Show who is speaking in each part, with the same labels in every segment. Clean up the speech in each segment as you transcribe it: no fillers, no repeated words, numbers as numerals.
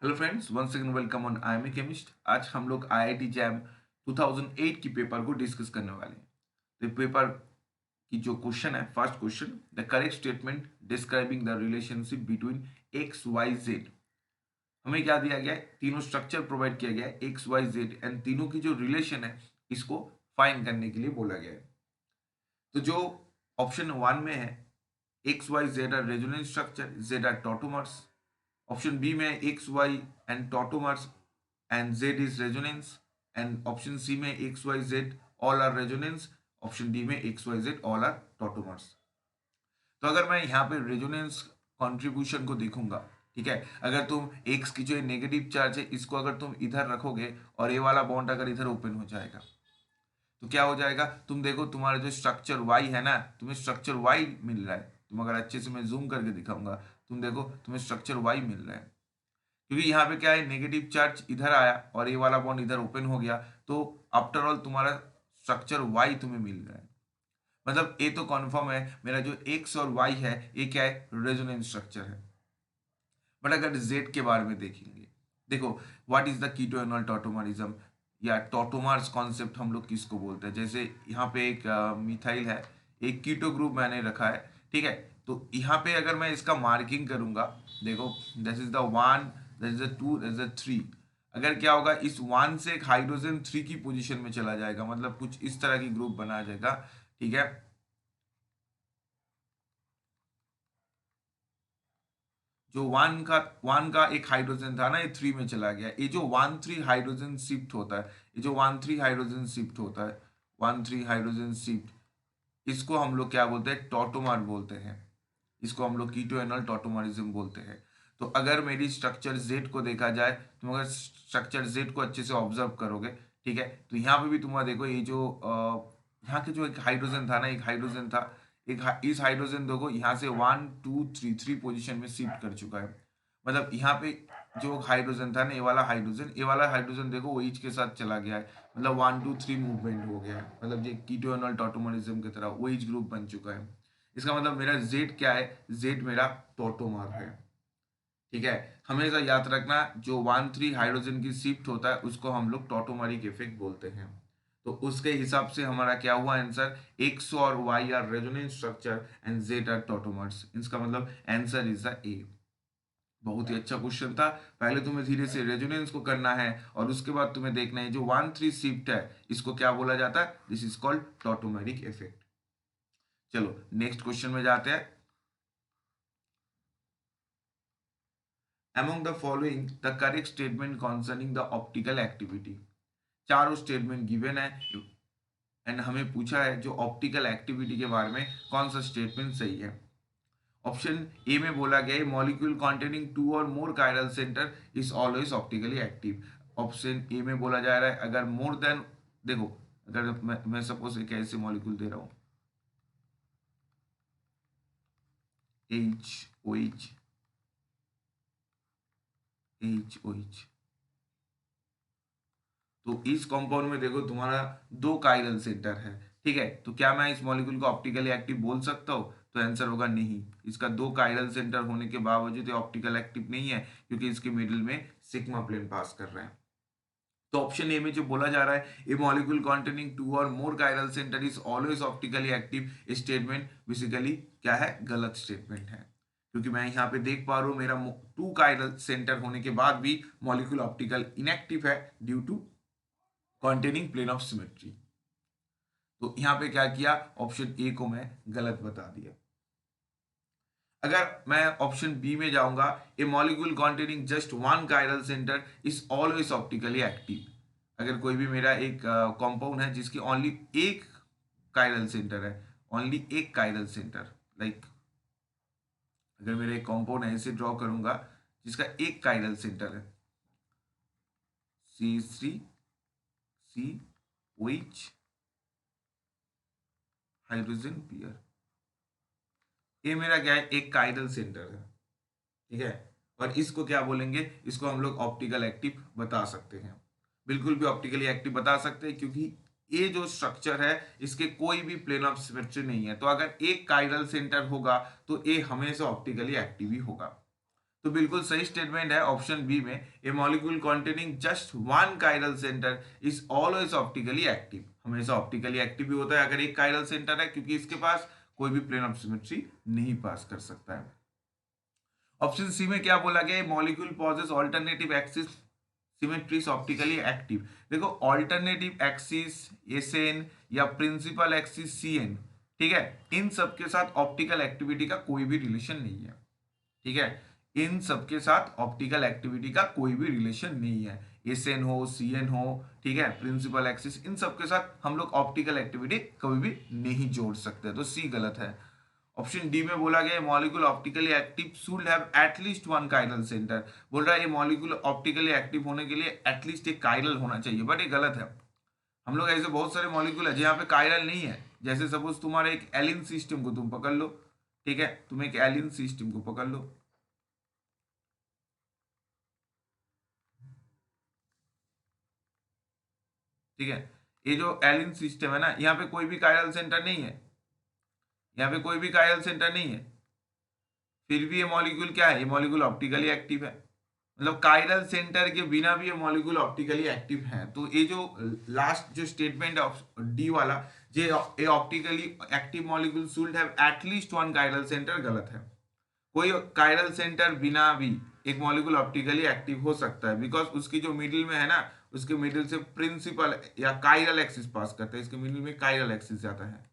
Speaker 1: Hello friends, once again welcome on I am a chemist. आज हम लोग IIT jam 2008 की पेपर को डिस्कस करने वाले हैं। तो पेपर की जो क्वेश्चन है, first question, the correct statement describing the relationship between X Y Z. हमें क्या दिया गया है? तीनों स्ट्रक्चर प्रोवाइड किया गया है एक्स वाई जेड एंड तीनों की जो रिलेशन है इसको फाइंड करने के लिए बोला गया है। तो जो ऑप्शन वन में है, X Y Z are resonance structure, Z are tautomers. Option B में X Y and tautomers and Z is resonance. And option C में X Y Z all are resonance. Option D में X Y Z all are tautomers. तो अगर मैं यहाँ पे resonance contribution को देखूंगा, ठीक है, अगर तुम एक्स की जो नेगेटिव चार्ज है इसको अगर तुम इधर रखोगे और ये वाला बॉन्ड अगर इधर ओपन हो जाएगा तो क्या हो जाएगा? तुम देखो, तुम्हारा जो स्ट्रक्चर वाई है ना, तुम्हें स्ट्रक्चर वाई मिल रहा है। तुम अगर अच्छे से मैं जूम करके दिखाऊंगा, तुम देखो तुम्हें स्ट्रक्चर वाई मिल रहा है, क्योंकि यहाँ पे क्या है, नेगेटिव चार्ज इधर आया और ये वाला बॉन्ड इधर ओपन हो गया। तो आफ्टर ऑल तुम्हारा स्ट्रक्चर वाई तुम्हें मिल रहा है। मतलब ये तो कन्फर्म है, मेरा जो एक्स और वाई है ये क्या है? रेजोनेंस स्ट्रक्चर है। बट अगर जेड के बारे में देखेंगे, देखो, व्हाट इज द कीटोएनॉल टॉटोमरिज्म या टॉटोमर्स कॉन्सेप्ट हम लोग किसको बोलते हैं? जैसे यहाँ पे एक मिथाइल है, एक कीटो ग्रुप मैंने रखा है, ठीक है। तो यहाँ पे अगर मैं इसका मार्किंग करूंगा, देखो, this is the one, this is the two, this is the three. अगर क्या होगा, इस वन से एक हाइड्रोजन थ्री की पोजीशन में चला जाएगा, मतलब कुछ इस तरह की ग्रुप बनाया जाएगा, ठीक है। जो वन का एक हाइड्रोजन था ना, ये थ्री में चला गया। ये जो वन थ्री हाइड्रोजन शिफ्ट होता है, ये जो वन थ्री हाइड्रोजन शिफ्ट होता है, वन थ्री हाइड्रोजन शिफ्ट, इसको हम लोग क्या बोलते हैं? टॉटोमर बोलते हैं। इसको हम लोग कीटोएनॉल टॉटोमरिज्म बोलते हैं। तो अगर मेरी स्ट्रक्चर जेड को देखा जाए, तुम अगर स्ट्रक्चर जेड को अच्छे से ऑब्जर्व करोगे, ठीक है, तो यहाँ पे भी तुम्हारा देखो, ये जो यहाँ के जो एक हाइड्रोजन था ना, एक हाइड्रोजन था, इस हाइड्रोजन देखो यहाँ से one two three three position में शिफ्ट कर चुका है। मतलब यहाँ पे जो हाइड्रोजन था ना, ये वाला हाइड्रोजन देखो वो के साथ चला गया है। मतलब वन टू थ्री मूवमेंट हो गया है, मतलब ये कीटोएनॉल टॉटोमरिज्म की तरह वो ग्रुप बन चुका है। इसका मतलब मेरा जेड क्या है? जेड मेरा टॉटोमर है, ठीक है। हमेशा याद रखना, जो वन थ्री हाइड्रोजन की शिफ्ट होता है उसको हम लोग टॉटोमरिक इफेक्ट बोलते हैं। तो उसके हिसाब से हमारा क्या हुआ आंसर? एक्स और Y are resonance structure and Z are tautomers. इसका मतलब आंसर इज द ए। बहुत ही अच्छा क्वेश्चन था। पहले तुम्हें धीरे से रेजोनेंस को करना है और उसके बाद तुम्हें देखना है जो वन थ्री शिफ्ट है इसको क्या बोला जाता है? This is called tautomeric effect. चलो नेक्स्ट क्वेश्चन में जाते हैं। Among the following, the correct statement concerning the optical activity। चारों स्टेटमेंट गिवन है एंड हमें पूछा है जो ऑप्टिकल एक्टिविटी के बारे में कौन सा स्टेटमेंट सही है। ऑप्शन ए में बोला गया है, molecule containing two or more chiral centre is always optically active. Option A में बोला जा रहा है अगर मोर देन, देखो, अगर मैं सपोज एक ऐसे मॉलिक्यूल दे रहा हूँ, H O H, H O H, तो इस कंपाउंड में देखो तुम्हारा दो कायरल सेंटर है, ठीक है। तो क्या मैं इस मॉलिक्यूल को ऑप्टिकली एक्टिव बोल सकता हूँ? तो आंसर होगा नहीं। इसका दो कायरल सेंटर होने के बावजूद ये ऑप्टिकल एक्टिव नहीं है, क्योंकि इसके मिडिल में सिग्मा प्लेन पास कर रहा है। तो ऑप्शन ए में जो बोला जा रहा है, a molecule containing two or more chiral centre is always optically active, statement basically क्या है? गलत स्टेटमेंट है। क्योंकि मैं यहाँ पे देख पा रहा हूँ मेरा टू कायरल सेंटर होने के बाद भी मॉलिक्यूल ऑप्टिकल इनएक्टिव है due to containing plane of symmetry. तो यहाँ पे क्या किया? ऑप्शन ए को मैं गलत बता दिया। अगर मैं ऑप्शन बी में जाऊंगा, a molecule containing just one chiral centre is always optically active. अगर कोई भी मेरा एक कंपाउंड है जिसकी ओनली एक कायरल सेंटर है, ओनली एक कायरल सेंटर, लाइक अगर मेरा एक कंपाउंड ऐसे ड्रॉ करूंगा जिसका एक कायरल सेंटर है, C3 COH हाइड्रोजन पेयर, ये मेरा क्या है? एक कायरल सेंटर है, ठीक है। और इसको क्या बोलेंगे? इसको हम लोग ऑप्टिकल एक्टिव बता सकते हैं। बिल्कुल भी ऑप्टिकली एक्टिव बता सकते हैं, क्योंकि ये जो स्ट्रक्चर है इसके कोई भी प्लेन ऑफ सिमेट्री नहीं है। तो अगर एक कायरल सेंटर होगा तो ये हमेशा ऑप्टिकली एक्टिव ही होगा। तो बिल्कुल सही स्टेटमेंट है ऑप्शन बी में, a molecule containing just one chiral centre is always optically active, हमेशा ऑप्टिकली एक्टिव भी होता है अगर एक कायरल सेंटर है, क्योंकि इसके पास कोई भी प्लेन ऑफ सिमेट्री नहीं पास कर सकता है। ऑप्शन सी में क्या बोला गया, molecule possess alternative axis symmetries optically active. देखो ऑल्टरनेटिव एक्सिस एसएन या प्रिंसिपल एक्सिस सीएन, ठीक है, इन सब के साथ ऑप्टिकल एक्टिविटी का कोई भी रिलेशन नहीं है, ठीक है, इन सब के साथ ऑप्टिकल एक्टिविटी का कोई भी रिलेशन नहीं है, एसएन हो सीएन हो, ठीक है, प्रिंसिपल एक्सिस, इन सब के साथ हम लोग ऑप्टिकल एक्टिविटी कभी भी नहीं जोड़ सकते, तो सी गलत है। ऑप्शन डी में बोला गया molecule optically active should have at least one chiral centre, बोल रहा है ये मॉलिक्यूल ऑप्टिकली एक्टिव होने के लिए एटलीस्ट एक कायरल होना चाहिए, बट ये गलत है। हम लोग ऐसे बहुत सारे मॉलिक्यूल है जहाँ पे कायरल नहीं है, जैसे सपोज तुम्हारे एक एलिन सिस्टम को तुम पकड़ लो, ठीक है, तुम एक एलिन सिस्टम को पकड़ लो, ठीक है, ये जो एलिन सिस्टम है ना, यहाँ पे कोई भी कायरल सेंटर नहीं है, यहाँ पे कोई भी कायरल सेंटर नहीं है, फिर भी ये मॉलिक्यूल क्या है, ये मॉलिक्यूल ऑप्टिकली एक्टिव है, मतलब कायरल सेंटर के बिना भी ये मॉलिक्यूल ऑप्टिकली एक्टिव है। तो ये जो लास्ट जो स्टेटमेंट है डी वाला, जे a optically active molecule should have at least one chiral centre, गलत है। कोई कायरल सेंटर बिना भी एक मॉलिक्यूल ऑप्टिकली एक्टिव हो सकता है, बिकॉज उसकी जो मिडिल में है ना, उसके मिडिल से प्रिंसिपल या कायरल एक्सिस पास करता है, इसके मिडिल में कायरल एक्सिस जाता है,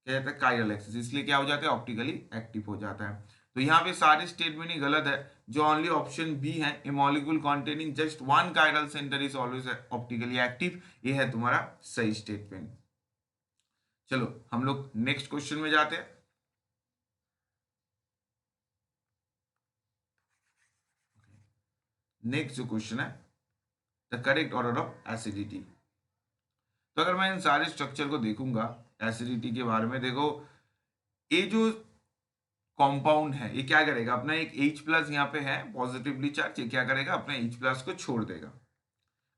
Speaker 1: क्या जाता है, कायरल एक्सिस, इसलिए क्या हो जाता है, ऑप्टिकली एक्टिव हो जाता है। तो यहाँ पे सारे स्टेटमेंट ही गलत है, जो ओनली ऑप्शन बी है, a molecule containing just one chiral centre is always optically active, ये है तुम्हारा सही स्टेटमेंट। चलो हम लोग नेक्स्ट क्वेश्चन में जाते हैं। नेक्स्ट जो क्वेश्चन है, the correct order of acidity. तो अगर मैं इन सारे स्ट्रक्चर को देखूंगा एसिडिटी के बारे में, देखो ये जो कंपाउंड है ये क्या करेगा, अपना एक H प्लस यहाँ पे है पॉजिटिवली चार्ज, ये क्या करेगा, अपने H प्लस को छोड़ देगा।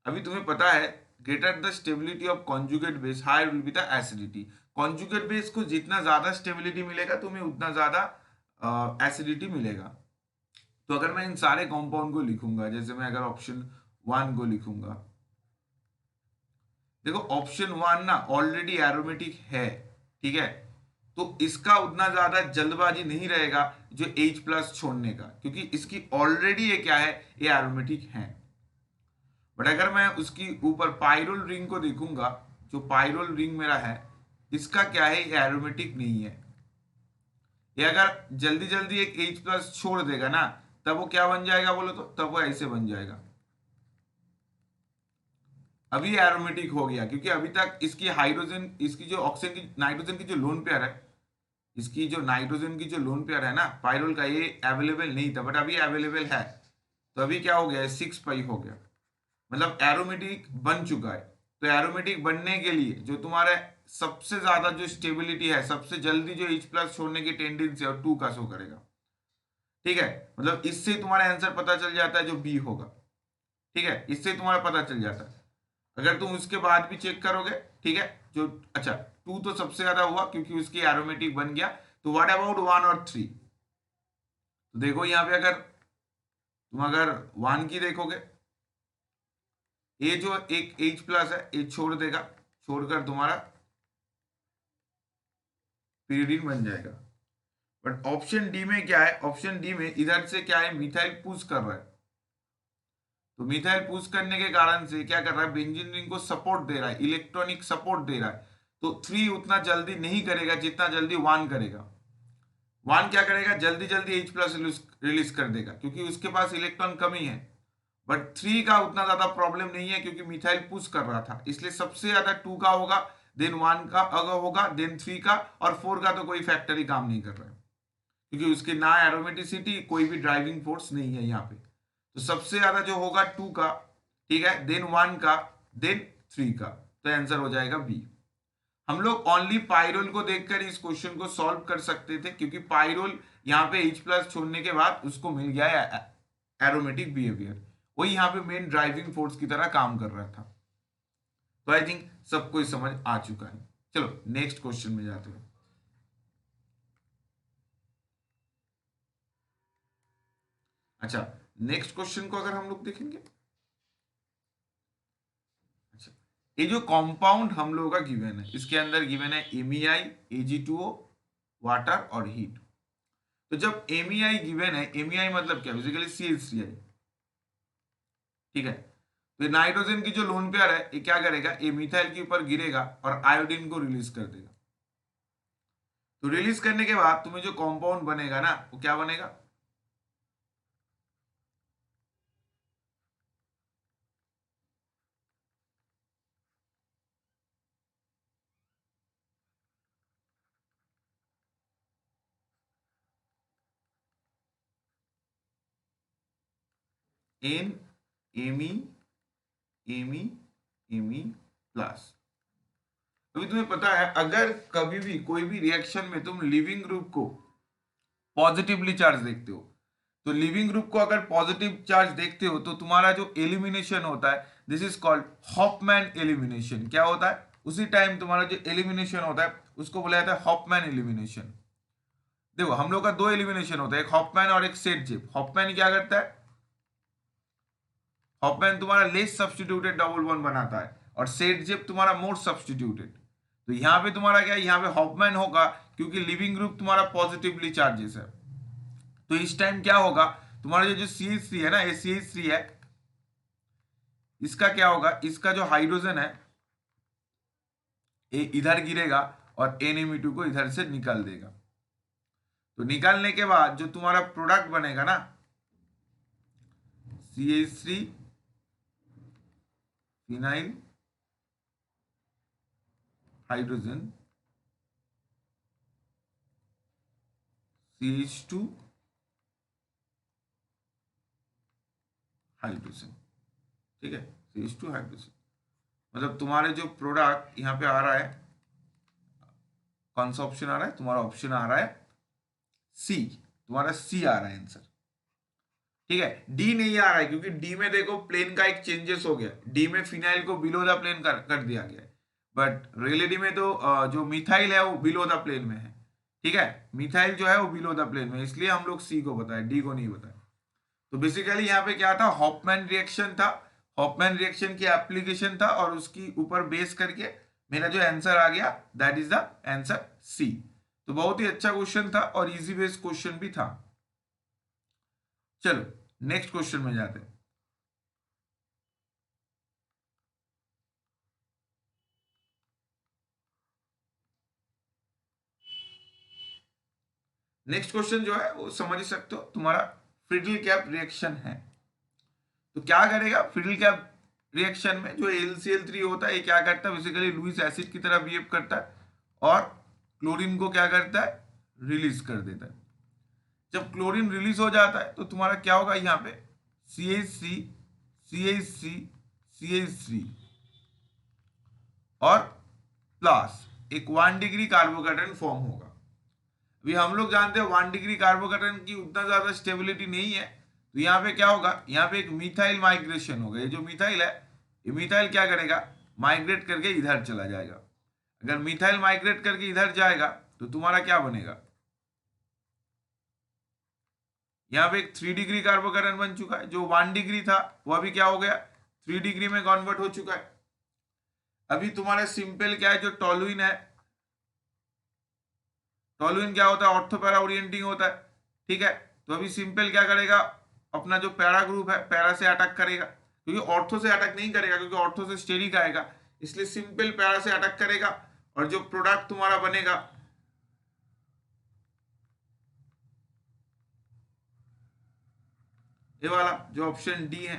Speaker 1: अभी तुम्हें पता है greater the stability of conjugate base higher will be the acidity, conjugate base को जितना ज्यादा स्टेबिलिटी मिलेगा तुम्हें उतना ज्यादा एसिडिटी मिलेगा। तो अगर मैं इन सारे कंपाउंड को लिखूंगा, जैसे मैं अगर ऑप्शन वन को लिखूंगा, देखो ऑप्शन वन ना ऑलरेडी एरोमेटिक है, ठीक है, तो इसका उतना ज्यादा जल्दबाजी नहीं रहेगा जो H प्लस छोड़ने का, क्योंकि इसकी ऑलरेडी ये क्या है, ये एरोमेटिक है। बट अगर मैं उसकी ऊपर पाइरोल रिंग को देखूंगा, जो पाइरोल रिंग मेरा है, इसका क्या है, ये एरोमेटिक नहीं है, ये अगर जल्दी जल्दी एक H प्लस छोड़ देगा ना, तब वो क्या बन जाएगा बोलो तो, तब वो ऐसे बन जाएगा। अभी एरोमेटिक हो गया क्योंकि अभी तक इसकी हाइड्रोजन, इसकी जो ऑक्सीजन की नाइट्रोजन की जो लोन पेयर है, इसकी जो नाइट्रोजन की जो लोन पेयर है ना पाइरोल का, ये अवेलेबल नहीं था, बट अभी अवेलेबल है, तो अभी क्या हो गया है, 6 पाई हो गया, मतलब एरोमेटिक बन चुका है। तो एरोमेटिक बनने के लिए जो तुम्हारा सबसे ज्यादा जो स्टेबिलिटी है, सबसे जल्दी जो H प्लस छोड़ने की टेंडेंसी है, और 2 का शो करेगा, ठीक है, मतलब इससे तुम्हारा आंसर पता चल जाता है जो बी होगा, ठीक है, इससे तुम्हारा पता चल जाता है। अगर तुम उसके बाद भी चेक करोगे, ठीक है, जो अच्छा 2 तो सबसे ज्यादा हुआ क्योंकि उसकी एरोमेटिक बन गया, तो व्हाट अबाउट 1 और 3, तो देखो यहाँ पे अगर तुम अगर 1 की देखोगे, ये जो एक H प्लस है ये छोड़ देगा, छोड़कर तुम्हारा पीरियडिन बन जाएगा। बट ऑप्शन डी में क्या है, ऑप्शन डी में इधर से क्या है, मिथाइल पुश कर रहा है, तो मिथाइल पुश करने के कारण से क्या कर रहा है, बेंजीन रिंग को सपोर्ट दे रहा है, इलेक्ट्रॉनिक सपोर्ट दे रहा है, तो 3 उतना जल्दी नहीं करेगा जितना जल्दी 1 करेगा। 1 क्या करेगा, जल्दी जल्दी H प्लस रिलीज कर देगा क्योंकि उसके पास इलेक्ट्रॉन कमी है, बट 3 का उतना ज्यादा प्रॉब्लम नहीं है क्योंकि मिथाइल पुश कर रहा था, इसलिए सबसे ज्यादा 2 का होगा, देन 1 का अगर होगा, देन 3 का, और 4 का तो कोई फैक्टर ही काम नहीं कर रहा है क्योंकि उसकी ना एरोमेटिसिटी, कोई भी ड्राइविंग फोर्स नहीं है यहाँ पे। तो सबसे ज्यादा जो होगा 2 का, ठीक है, देन 1 का, देन 3 का, तो आंसर हो जाएगा बी। हम लोग ओनली पाइरोल को देखकर इस क्वेश्चन को सॉल्व कर सकते थे क्योंकि पाइरोल यहाँ पे H प्लस छोड़ने के बाद उसको मिल गया एरोमेटिक बिहेवियर, वही यहाँ पे मेन ड्राइविंग फोर्स की तरह काम कर रहा था। तो आई थिंक सबको समझ आ चुका है। चलो नेक्स्ट क्वेश्चन में जाते हैं। अच्छा, नेक्स्ट क्वेश्चन को अगर हम लोग देखेंगे, अच्छा, ये जो कंपाउंड हम लोगों का गिवन है, इसके अंदर गिवन है एमईआई, Ag2O, वाटर और हीट। तो जब एमईआई गिवन है, एमईआई मतलब क्या, बेसिकली CH3 है, ठीक है। तो ये नाइट्रोजन की जो लोन पेयर है, ये क्या करेगा, ये मिथाइल के ऊपर गिरेगा और आयोडीन को रिलीज कर देगा। तो रिलीज करने के बाद तुम्हें जो कंपाउंड बनेगा ना, वो क्या बनेगा, एन, एमी, एमी, एमी प्लस। अभी तुम्हें पता है, अगर कभी भी कोई भी रिएक्शन में तुम लिविंग ग्रुप को पॉजिटिवली चार्ज देखते हो, तो लिविंग ग्रुप को अगर पॉजिटिव चार्ज देखते हो, तो तुम्हारा जो एलिमिनेशन होता है, this is called Hofmann elimination. क्या होता है, उसी टाइम तुम्हारा जो एलिमिनेशन होता है, उसको बोला जाता है हॉफमैन एलिमिनेशन। देखो, हम लोग का दो एलिमिनेशन होता है, एक हॉफमैन और एक सेटजिप। हॉफमैन क्या करता है, हॉफमैन तुम्हारा लेस सब्स्टिट्यूटेड डबल बॉन्ड बनाता है, और सेटजिप तुम्हारा मोर सब्स्टिट्यूटेड। तो यहाँ पे तुम्हारा क्या है, यहाँ पे हॉफमैन होगा, क्योंकि लिविंग ग्रुप तुम्हारा पॉजिटिवली चार्जेस है। तो इस टाइम क्या होगा, तुम्हारा जो CH3 है ना, ये CH3 है, इसका क्या होगा, इसका जो हाइड्रोजन है, ये इधर गिरेगा और NME2 को इधर से निकाल देगा। तो निकालने के बाद जो तुम्हारा प्रोडक्ट बनेगा ना, CH3 phenyl hydrogen CH2 hydrogen, ठीक है, CH2 हाइड्रोजन। मतलब तुम्हारे जो प्रोडक्ट यहाँ पे आ रहा है, कौन सा ऑप्शन आ रहा है, तुम्हारा ऑप्शन आ रहा है सी, तुम्हारा सी आ रहा है आंसर, ठीक है। डी नहीं आ रहा है, क्योंकि डी में देखो प्लेन का एक चेंजेस हो गया, डी में फिनाइल को बिलो द प्लेन कर दिया गया है, बट रियलिटी में तो जो मिथाइल है वो बिलो द प्लेन में है, ठीक है। मिथाइल जो है वो बिलो द प्लेन में, इसलिए हम लोग सी को बताए, डी को नहीं बताए। तो बेसिकली यहाँ पे क्या था, हॉफमैन रिएक्शन था, हॉफमैन रिएक्शन की एप्लीकेशन था, और उसकी ऊपर बेस करके मेरा जो आंसर आ गया, that is the answer C. तो बहुत ही अच्छा क्वेश्चन था और इजी बेस्ड क्वेश्चन भी था। चलो नेक्स्ट क्वेश्चन में जाते हैं। नेक्स्ट क्वेश्चन जो है वो समझ सकते हो, तुम्हारा फ्रिडल कैप रिएक्शन है। तो क्या करेगा, फ्रिडल कैप रिएक्शन में जो LCl3 होता है, ये क्या करता है, बेसिकली लुईस एसिड की तरह बिहेव करता है, और क्लोरीन को क्या करता है, रिलीज कर देता है। जब क्लोरीन रिलीज हो जाता है, तो तुम्हारा क्या होगा, यहाँ पे CH3, CH3, CH3 और प्लस एक 1 डिग्री कार्बोकेटन फॉर्म होगा। अभी हम लोग जानते हैं 1 डिग्री कार्बोकेटन की उतना ज्यादा स्टेबिलिटी नहीं है, तो यहाँ पे क्या होगा, यहाँ पे एक मिथाइल माइग्रेशन होगा। ये जो मिथाइल है, ये मिथाइल क्या करेगा, माइग्रेट करके इधर चला जाएगा। अगर मिथाइल माइग्रेट करके इधर जाएगा, तो तुम्हारा क्या बनेगा, यहाँ पे एक 3 डिग्री कार्बोकेटन बन चुका है। जो 1 डिग्री था वो अभी क्या हो गया, 3 डिग्री में कन्वर्ट हो चुका है। अभी तुम्हारे सिंपल क्या है, जो टोलुइन है, टोलुइन क्या होता है, ऑर्थो पैरा ओरिएंटिंग होता है, ठीक है। तो अभी सिंपल क्या करेगा, अपना जो पैरा ग्रुप है, पैरा से अटैक करेगा, क्योंकि ऑर्थो से अटैक नहीं करेगा, क्योंकि ऑर्थो से स्टेरिक आएगा, इसलिए सिंपल पैरा से अटैक करेगा। और जो प्रोडक्ट तुम्हारा बनेगा, ये वाला जो ऑप्शन डी है।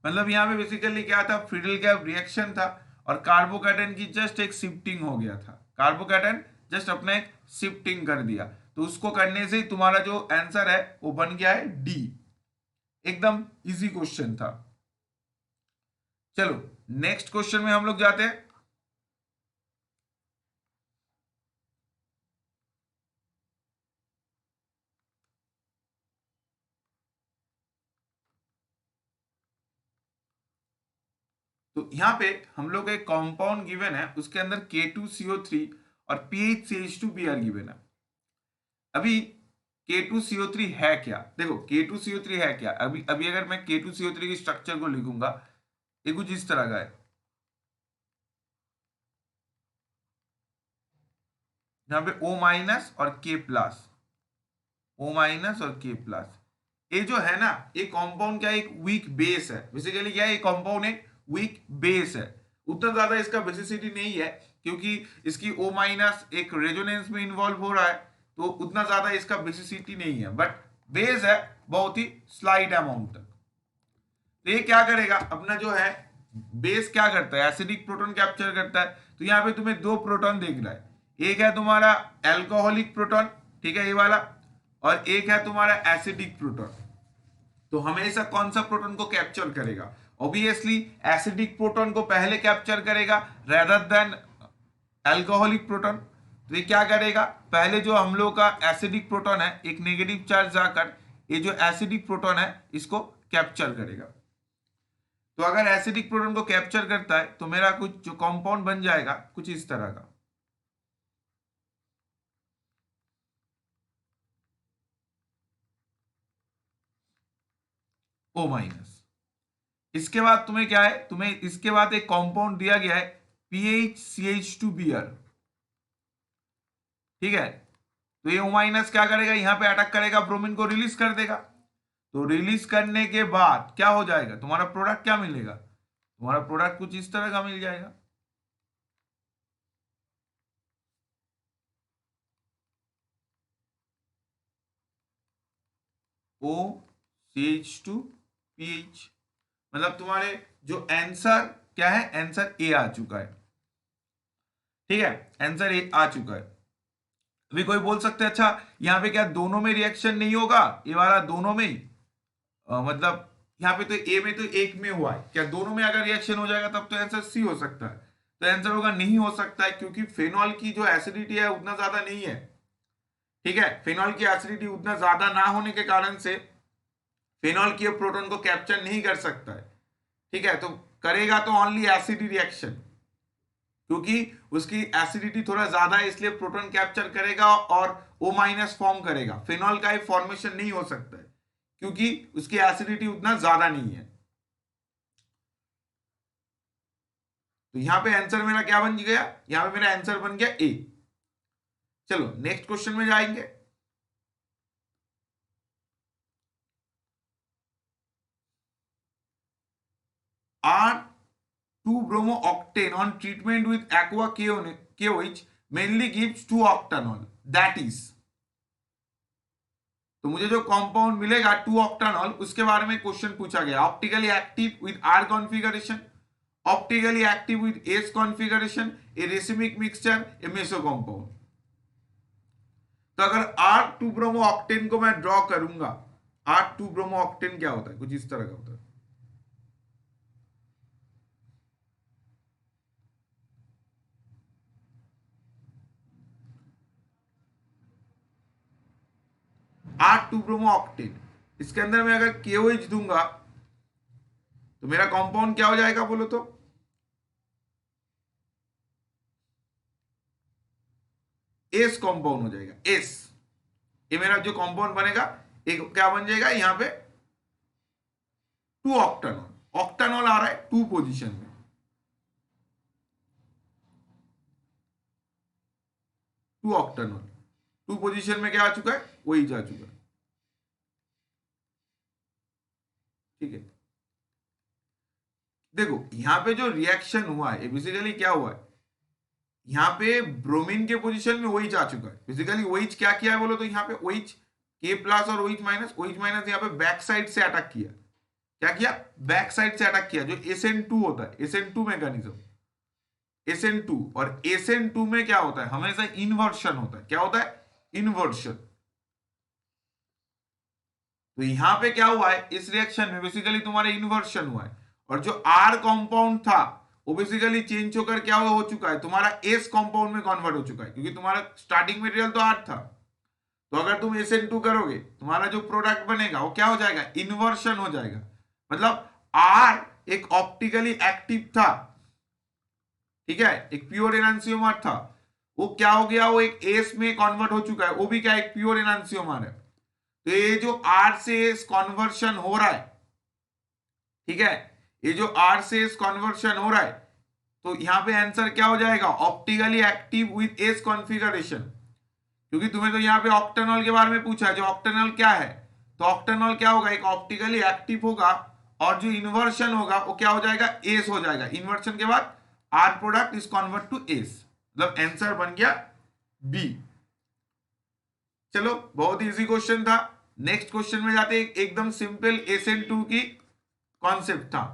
Speaker 1: मतलब यहाँ पे बेसिकली क्या था, फ्रिडल कैप रिएक्शन था, और कार्बोकेटन की जस्ट एक शिफ्टिंग हो गया था, कार्बोकेटन जस्ट अपना एक शिफ्टिंग कर दिया। तो उसको करने से ही तुम्हारा जो आंसर है वो बन गया है डी। एकदम इजी क्वेश्चन था। चलो नेक्स्ट क्वेश्चन में हम लोग जाते हैं। तो यहाँ पे हम लोग एक कंपाउंड गिवन है, उसके अंदर K2CO3 और PHCH2Br गिवन है। अभी K2CO3 है क्या? देखो K2CO3 है क्या, अभी अभी अगर मैं K2CO3 की स्ट्रक्चर को लिखूंगा, ये कुछ इस तरह का है। यहाँ पे O माइनस और K प्लस, O माइनस और K प्लस। ये जो है ना, ये कंपाउंड क्या है, एक वीक बेस है। बेसिकली क्या है, ये कंपाउंड एक वीक बेस है। उतना ज्यादा इसका बेसिसिटी नहीं है, क्योंकि इसकी O माइनस एक रेजोनेंस में इन्वॉल्व हो रहा है, तो उतना ज्यादा इसका बेसिसिटी नहीं है, बट बेस है बहुत ही स्लाइट अमाउंट तक। तो ये क्या करेगा, अपना जो है बेस क्या करता है, एसिडिक प्रोटॉन कैप्चर करता है। तो यहाँ पे तुम्हें दो प्रोटॉन दिख रहा है, एक है तुम्हारा एल्कोहलिक प्रोटॉन, ठीक है ये वाला, और एक है तुम्हारा एसिडिक प्रोटॉन। तो हमेशा कौन सा प्रोटॉन को कैप्चर करेगा? ऑब्वियसली एसिडिक प्रोटॉन को पहले कैप्चर करेगा रेदर देन एल्कोहलिक प्रोटॉन। तो ये क्या करेगा, पहले जो हम लोग का एसिडिक प्रोटॉन है, एक नेगेटिव चार्ज जाकर ये जो एसिडिक प्रोटॉन है इसको कैप्चर करेगा। तो अगर एसिडिक प्रोटॉन को कैप्चर करता है तो मेरा कुछ जो कंपाउंड बन जाएगा कुछ इस तरह का। O minus. इसके बाद तुम्हें क्या है, तुम्हें इसके बाद एक कंपाउंड दिया गया है PHCH2Br, ठीक है। तो ये O माइनस क्या करेगा, यहां पे अटैक करेगा, ब्रोमीन को रिलीज कर देगा। तो रिलीज करने के बाद क्या हो जाएगा, तुम्हारा प्रोडक्ट क्या मिलेगा, तुम्हारा प्रोडक्ट कुछ इस तरह का मिल जाएगा। OCH2PH, मतलब तुम्हारे जो आंसर क्या है, आंसर ए आ चुका है, ठीक है, आंसर ए आ चुका है। अभी कोई बोल सकते हैं अच्छा यहाँ पे क्या दोनों में रिएक्शन नहीं होगा, ये वाला दोनों में ही मतलब यहाँ पे तो ए में तो एक में हुआ है, क्या दोनों में अगर रिएक्शन हो जाएगा तब तो आंसर सी हो सकता है? तो आंसर होगा नहीं हो सकता है, क्योंकि फेनॉल की जो एसिडिटी है उतना ज्यादा नहीं है, ठीक है। फेनॉल की एसिडिटी उतना ज्यादा ना होने के कारण से फेनॉल की प्रोटॉन को कैप्चर नहीं कर सकता है, ठीक है। तो करेगा तो ओनली एसिड रिएक्शन, क्योंकि उसकी एसिडिटी थोड़ा ज्यादा है इसलिए प्रोटॉन कैप्चर करेगा और O माइनस फॉर्म करेगा। फेनॉल का फॉर्मेशन नहीं हो सकता है क्योंकि उसकी एसिडिटी उतना ज्यादा नहीं है। तो यहां पे आंसर मेरा क्या बन गया, यहां पे मेरा आंसर बन गया ए। चलो नेक्स्ट क्वेश्चन में जाएंगे। R2-bromo-octane on treatment with aqua KOH mainly gives 2-octanol, that is। तो मुझे जो कंपाउंड मिलेगा 2-octanol, उसके बारे में क्वेश्चन पूछा गया। Optically active with R configuration, optically active with S configuration, A racemic mixture, A meso compound. तो अगर R2-bromo-octane को मैं ड्रॉ करूंगा, R2-bromo-octane क्या होता है, कुछ इस तरह का होता है। R2-bromo-octane, इसके अंदर मैं अगर KOH दूंगा तो मेरा कंपाउंड क्या हो जाएगा बोलो तो, एस कंपाउंड हो जाएगा, एस। ये मेरा जो कंपाउंड बनेगा एक क्या बन जाएगा, यहां पे 2-octanol। ऑक्टानॉल आ रहा है 2 पोजीशन में, 2-octanol 2 पोजीशन में क्या आ चुका है, वही जा चुका है, ठीक है। देखो यहां पे जो रिएक्शन हुआ है बेसिकली क्या हुआ है, यहाँ पे ब्रोमीन के पोजीशन में OH आ चुका है। बेसिकली OH क्या किया है बोलो तो, यहाँ पे OH K प्लस और OH माइनस यहाँ पे बैक साइड से अटैक किया। क्या किया, बैक साइड से अटैक किया, जो SN2 होता है, SN2 मैकेनिज्म, SN2। और SN2 में क्या होता है, हमेशा इन्वर्शन होता है। क्या होता है, इन्वर्शन। तो यहां पे क्या हुआ है, इस रिएक्शन में बेसिकली तुम्हारे इन्वर्शन हुआ है, और जो R कंपाउंड था वो बेसिकली चेंज होकर क्या हो चुका है, तुम्हारा S कंपाउंड में कन्वर्ट हो चुका है, क्योंकि तुम्हारा स्टार्टिंग मटेरियल तो R था। तो अगर तुम SN2 करोगे, तुम्हारा जो प्रोडक्ट बनेगा वो क्या हो जाएगा, इन्वर्शन हो जाएगा। मतलब R एक ऑप्टिकली एक्टिव था, ठीक है, एक प्योर एनांसियोमर था, वो क्या हो गया, वो एक एस में कन्वर्ट हो चुका है, वो भी क्या एक प्योर एनांसियोमर है। तो ये जो आर से एस कन्वर्शन हो रहा है, ठीक है, ये जो आर से एस कन्वर्शन हो रहा है, तो यहां पे आंसर क्या हो जाएगा, optically active with S configuration. क्योंकि तुम्हें तो यहाँ पे ऑक्टेनॉल के बारे में पूछा है, जो ऑक्टेनॉल क्या है, तो ऑक्टेनॉल क्या होगा, एक ऑप्टिकली एक्टिव होगा और जो इन्वर्शन होगा वो क्या हो जाएगा, एस हो जाएगा। इन्वर्शन के बाद R product is convert to S, मतलब आंसर बन गया बी। चलो बहुत इजी क्वेश्चन था। नेक्स्ट क्वेश्चन में जाते हैं, एकदम सिंपल SN2 की कॉन्सेप्ट था।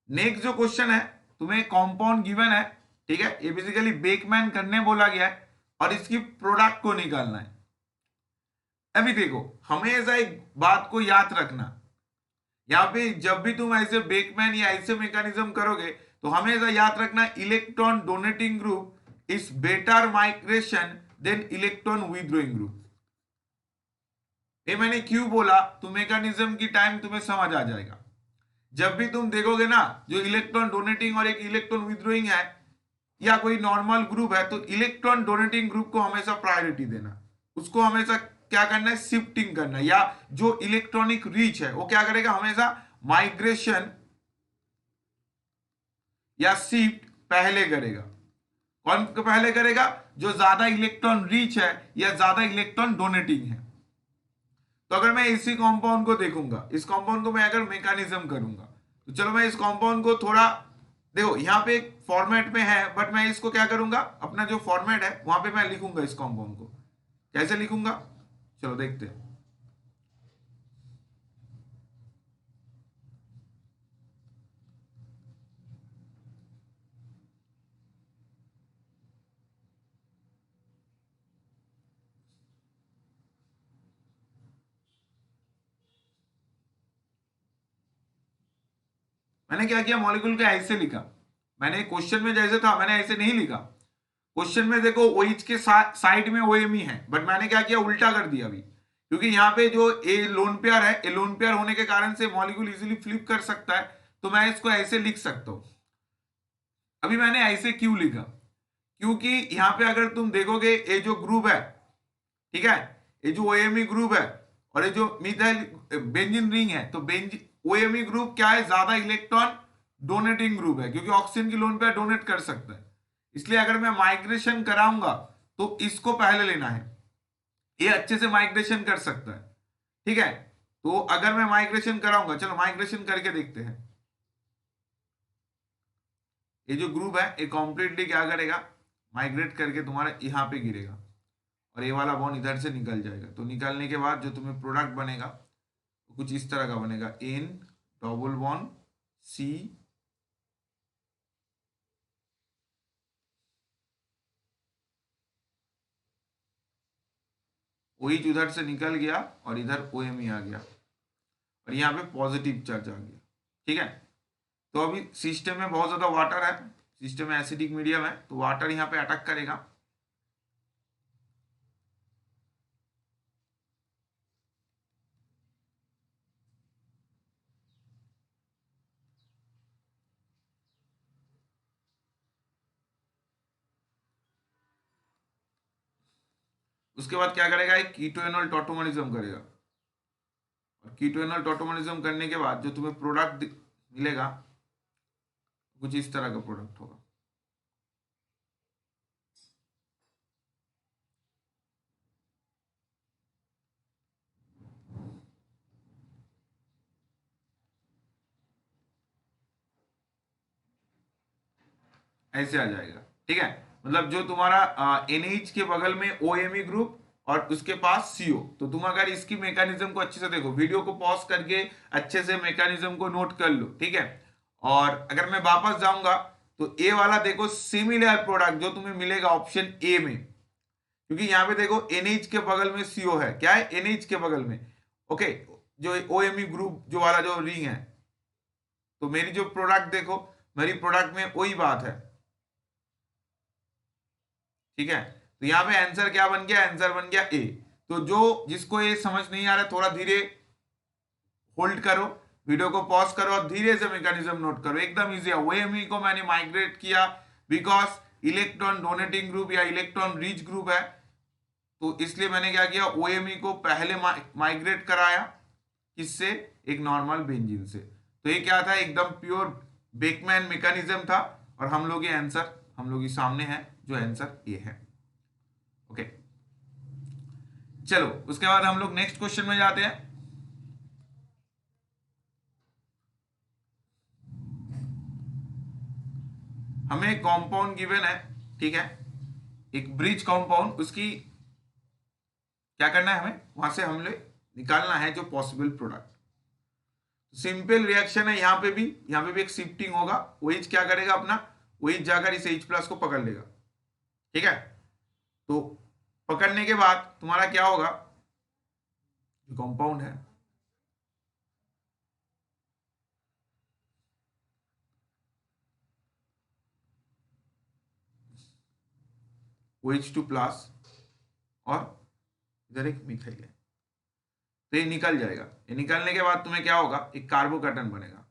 Speaker 1: नेक्स्ट जो क्वेश्चन है, तुम्हें कंपाउंड गिवन है, ठीक है, ये बेसिकली बेकमैन करने बोला गया है और इसकी प्रोडक्ट को निकालना है। अभी देखो, हमेशा एक बात को याद रखना, यहां पे जब भी तुम ऐसे बेकमैन या ऐसे मैकेनिज्म करोगे तो हमेशा याद रखना, electron donating group is better migration than electron withdrawing group. ये मैंने क्यों बोला, तो मैकेनिज्म की टाइम तुम्हें समझ आ जाएगा। जब भी तुम देखोगे ना, जो इलेक्ट्रॉन डोनेटिंग और एक इलेक्ट्रॉन विथड्रॉइंग है या कोई नॉर्मल ग्रुप है, तो इलेक्ट्रॉन डोनेटिंग ग्रुप को हमेशा प्रायोरिटी देना, उसको हमेशा क्या करना है, शिफ्टिंग करना है, या जो इलेक्ट्रॉनिक रीच है वो क्या करेगा, हमेशा माइग्रेशन या शिफ्ट पहले करेगा। कौन पहले करेगा, जो ज्यादा इलेक्ट्रॉन रीच है या ज्यादा इलेक्ट्रॉन डोनेटिंग है। तो अगर मैं इसी कंपाउंड को देखूंगा, इस कंपाउंड को मैं अगर मैकेनिज्म करूंगा, तो चलो मैं इस कंपाउंड को थोड़ा देखो, यहाँ पे एक फॉर्मेट में है, बट मैं इसको क्या करूंगा, अपना जो फॉर्मेट है वहां पे मैं लिखूंगा इस कंपाउंड को। कैसे लिखूंगा, चलो देखते हैं। मैंने क्या किया, मॉलिक्यूल को ऐसे लिखा, मैंने क्वेश्चन में जैसे था मैंने ऐसे नहीं लिखा। क्वेश्चन में देखो OH के साइड में OMe है, बट मैंने क्या किया, उल्टा कर दिया अभी, क्योंकि यहाँ पे जो ए लोन पेयर है, ए लोन पेयर होने के कारण से मॉलिक्यूल इजीली फ्लिप कर सकता है, तो मैं इसको ऐसे लिख सकता हूं। अभी मैंने ऐसे क्यों लिखा, क्योंकि यहाँ पे अगर तुम देखोगे ये जो ग्रुप है, ठीक है, ये जो OMe ग्रुप है और ये जो मिथाइल बेंजीन रिंग है, तो OMe ग्रुप क्या है, ज्यादा इलेक्ट्रॉन डोनेटिंग ग्रुप है, क्योंकि ऑक्सीजन की लोन पेयर डोनेट कर सकता है। इसलिए अगर मैं माइग्रेशन कराऊंगा तो इसको पहले लेना है, ये अच्छे से माइग्रेशन कर सकता है, ठीक है। तो अगर मैं माइग्रेशन कराऊंगा, चलो माइग्रेशन करके देखते हैं। ये जो ग्रुप है ये कंप्लीटली क्या करेगा, माइग्रेट करके तुम्हारा यहाँ पे गिरेगा और ये वाला बॉन्ड इधर से निकल जाएगा। तो निकलने के बाद जो तुम्हें प्रोडक्ट बनेगा तो कुछ इस तरह का बनेगा, N double bond C, OH उधर से निकल गया और इधर OMe आ गया और यहाँ पे पॉजिटिव चार्ज आ गया, ठीक है। तो अभी सिस्टम में बहुत ज्यादा वाटर है, सिस्टम में एसिडिक मीडियम है, तो वाटर यहाँ पे अटैक करेगा। उसके बाद क्या करेगा, एक कीटोएनॉल टॉटोमरिज्म करेगा और कीटोएनॉल टॉटोमरिज्म करने के बाद जो तुम्हें प्रोडक्ट मिलेगा कुछ इस तरह का प्रोडक्ट होगा। ऐसे आ जाएगा, ठीक है। मतलब जो तुम्हारा NH के बगल में OMe ग्रुप और उसके पास CO, तो तुम अगर इसकी मैकेनिज्म को अच्छे से देखो, वीडियो को पॉज करके अच्छे से मैकेनिज्म को नोट कर लो, ठीक है। और अगर मैं वापस जाऊंगा तो ए वाला देखो, सिमिलर प्रोडक्ट जो तुम्हें मिलेगा ऑप्शन ए में, क्योंकि यहाँ पे देखो NH के बगल में CO है, क्या है, NH के बगल में, ओके, जो OMe ग्रुप जो वाला जो रिंग है, तो मेरी जो प्रोडक्ट देखो, मेरी प्रोडक्ट में वही बात है, ठीक है। तो यहाँ पे आंसर क्या बन गया, आंसर बन गया ए। तो जो जिसको ये समझ नहीं आ रहा है, थोड़ा धीरे होल्ड करो, वीडियो को पॉज करो और धीरे से मैकेनिज्म नोट करो, एकदम इजी है। OMe को मैंने माइग्रेट किया बिकॉज इलेक्ट्रॉन डोनेटिंग ग्रुप या इलेक्ट्रॉन रिच ग्रुप है, तो इसलिए मैंने क्या किया, ओएमई को पहले माइग्रेट कराया, किससे, एक नॉर्मल बेंजीन से। तो ये क्या था, एकदम प्योर बेकमैन मैकेनिज्म था, और हम लोग ये आंसर हम लोग के सामने है, जो आंसर ये है। ओके, चलो उसके बाद हम लोग नेक्स्ट क्वेश्चन में जाते हैं। हमें कंपाउंड गिवन है, ठीक है, एक ब्रिज कंपाउंड, उसकी क्या करना है, हमें वहां से हमने निकालना है जो पॉसिबल प्रोडक्ट। सिंपल रिएक्शन है, यहाँ पे भी एक शिफ्टिंग होगा, OH क्या करेगा अपना, OH जाकर इस H+ को पकड़ लेगा, ठीक है। तो पकड़ने के बाद तुम्हारा क्या होगा, जो कंपाउंड है, OH2+ और इधर एक मिथाइल है, तो ये निकल जाएगा। ये निकलने के बाद तुम्हें क्या होगा, एक कार्बोकैटन बनेगा।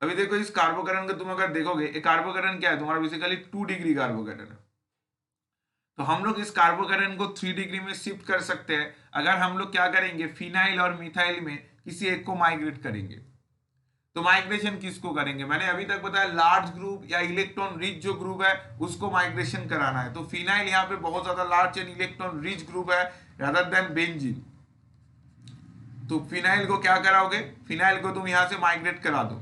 Speaker 1: अभी देखो इस कार्बोकैटन का तुम अगर देखोगे, ये कार्बोकैटन क्या है, तुम्हारा बेसिकली 2 डिग्री कार्बोकैटन है। तो हम लोग इस कार्बोकैटन को 3 डिग्री में शिफ्ट कर सकते हैं, अगर हम लोग क्या करेंगे, फिनाइल और मिथाइल में किसी एक को माइग्रेट करेंगे। तो माइग्रेशन किसको करेंगे, मैंने अभी तक बताया लार्ज ग्रुप या इलेक्ट्रॉन रिच जो ग्रुप है उसको माइग्रेशन कराना है। तो फिनाइल यहाँ पे बहुत ज्यादा large and electron rich group है रादर देन बेंजीन। तो फिनाइल को क्या कराओगे, फिनाइल को तुम यहां से माइग्रेट करा दो।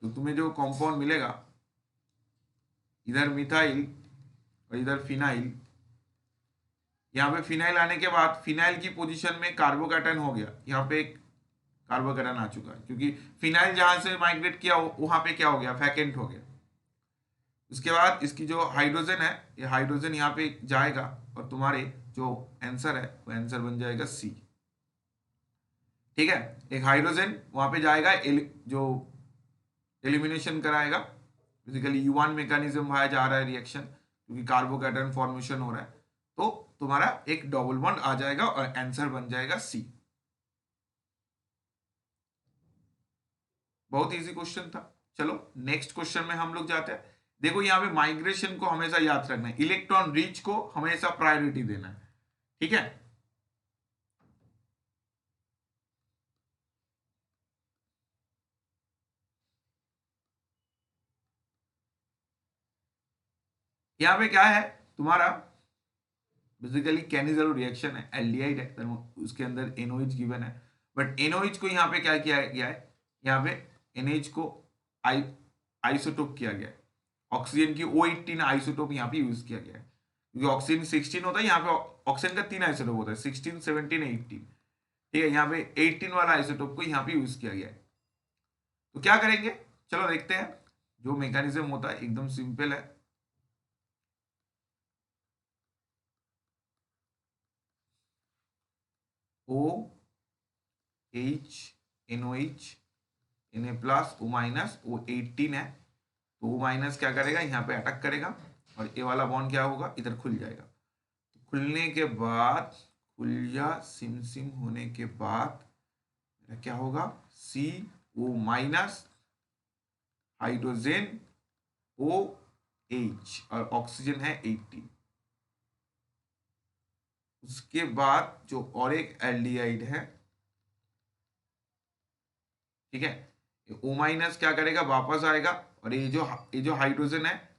Speaker 1: तो तुम्हें जो कंपाउंड मिलेगा, इधर मिथाइल और इधर फिनाइल, यहाँ पे फिनाइल आने के बाद फिनाइल की पोजीशन में कार्बोकैटन हो गया, यहाँ पे एक कार्बोकैटन आ चुका है, क्योंकि फिनाइल जहां से माइग्रेट किया वहां पे क्या हो गया, वैकेंट हो गया। उसके बाद इसकी जो हाइड्रोजन है, ये हाइड्रोजन यहाँ पे जाएगा, और तुम्हारे जो आंसर है वो आंसर बन जाएगा सी, ठीक है। एक हाइड्रोजन वहां पे जाएगा, जो एलिमिनेशन कराएगा, बेसिकली U1 मैकेनिज्म भाया जा रहा है रिएक्शन, क्योंकि कार्बोकैटन फॉर्मेशन हो रहा है। तो तुम्हारा एक डबल बॉन्ड आ जाएगा और आंसर बन जाएगा सी। बहुत इजी क्वेश्चन था। चलो नेक्स्ट क्वेश्चन में हम लोग जाते हैं। देखो यहाँ पे माइग्रेशन को हमेशा याद रखना है, इलेक्ट्रॉन रिच को हमेशा प्रायोरिटी देना है, ठीक है। यहाँ पे क्या है तुम्हारा, बेसिकली कैनिजल रिएक्शन है, एल्डिहाइड है, उसके अंदर NOH गिवन है, बट NOH को यहाँ पे क्या किया गया है, यहाँ पे NH को आइसोटोप किया गया है, ऑक्सीजन की O18 आइसोटोप यहाँ पे यूज किया गया है, क्योंकि ऑक्सीजन 16 होता है, यहाँ पे ऑक्सीजन का 3 आइसोटोप होता है, 16, 17, 18, ठीक है। यहाँ पे 18 वाला आइसोटोप को यहाँ पे यूज किया गया है। तो क्या करेंगे, चलो देखते हैं। जो मैकेनिज्म होता है एकदम सिंपल है, OH Na+, O18 है, तो O- क्या करेगा, यहाँ पे अटैक करेगा, और ये वाला बॉन्ड क्या होगा, इधर खुल जाएगा। तो खुलने के बाद, खुल जा सिम सिम होने के बाद क्या होगा, CO- हाइड्रोजन OH, और ऑक्सीजन है 18। उसके बाद जो और एक एल्डिहाइड है, ठीक है, O- क्या करेगा, वापस आएगा, और ये जो हाइड्रोजन है,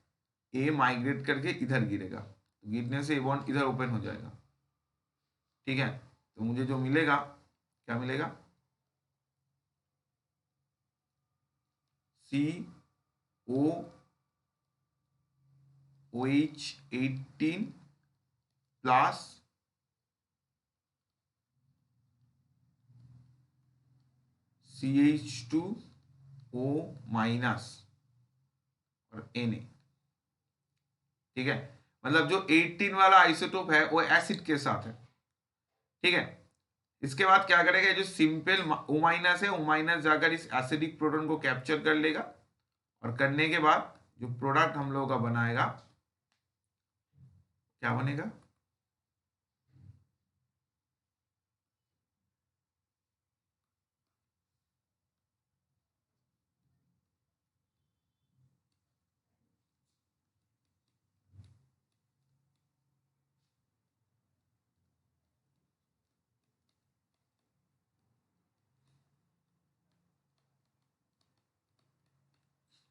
Speaker 1: ये माइग्रेट करके इधर गिरेगा, तो गिरने से ये बॉन्ड इधर ओपन हो जाएगा, ठीक है। तो मुझे जो मिलेगा, क्या मिलेगा, COOH18 प्लस CH2O- और Na, ठीक है। मतलब जो 18 वाला आइसोटोप है वो एसिड के साथ है, ठीक है। इसके बाद क्या करेगा, जो सिंपल O- है, O- जाकर इस एसिडिक प्रोटॉन को कैप्चर कर लेगा, और करने के बाद जो प्रोडक्ट हम लोगों का बनाएगा, क्या बनेगा,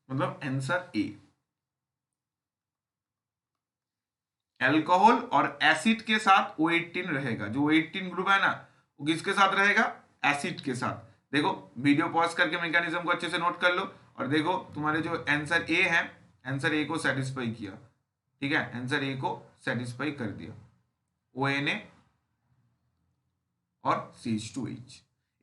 Speaker 1: मतलब आंसर ए। एल्कोहल और एसिड के साथ O18 रहेगा। जो O18 ग्रुप है ना, वो किसके साथ रहेगा? एसिड के साथ। देखो वीडियो पॉज करके मैकेनिज्म को अच्छे से नोट कर लो और देखो तुम्हारे जो आंसर ए है, आंसर ए को सेटिस्फाई किया। ठीक है, आंसर ए को सेटिस्फाई कर दिया। ONA और CH2H।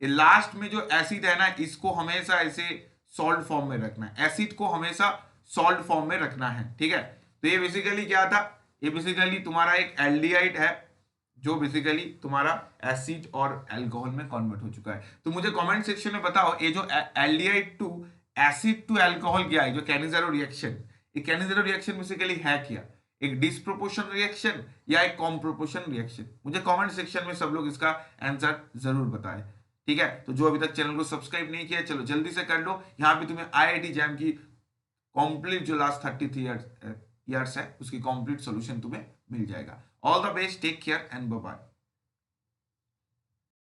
Speaker 1: ये लास्ट में जो एसिड है ना, इसको हमेशा ऐसे सॉल्ट फॉर्म में रखना है। एसिड को हमेशा सॉल्ट फॉर्म में रखना है। ठीक है, तो ये बेसिकली क्या था? ये बेसिकली तुम्हारा एक एल्डिहाइड है जो बेसिकली तुम्हारा एसिड और अल्कोहल में कन्वर्ट हो चुका है। तो मुझे कमेंट सेक्शन में बताओ, ये जो aldehyde to acid to alcohol क्या है, जो कैनिज़ेरो रिएक्शन, ये कैनिज़ेरो रिएक्शन बेसिकली है क्या? एक डिसप्रोपोर्शन रिएक्शन या एक कॉम्प्रोपोर्शन रिएक्शन? मुझे कमेंट सेक्शन में सब लोग इसका आंसर जरूर बताएं। ठीक है, तो जो अभी तक चैनल को सब्सक्राइब नहीं किया, चलो जल्दी से कर लो। यहाँ पे तुम्हें IIT जैम की कंप्लीट जो लास्ट 33 ईयर्स है उसकी कंप्लीट सॉल्यूशन तुम्हें मिल जाएगा। All the best, take care and bye bye.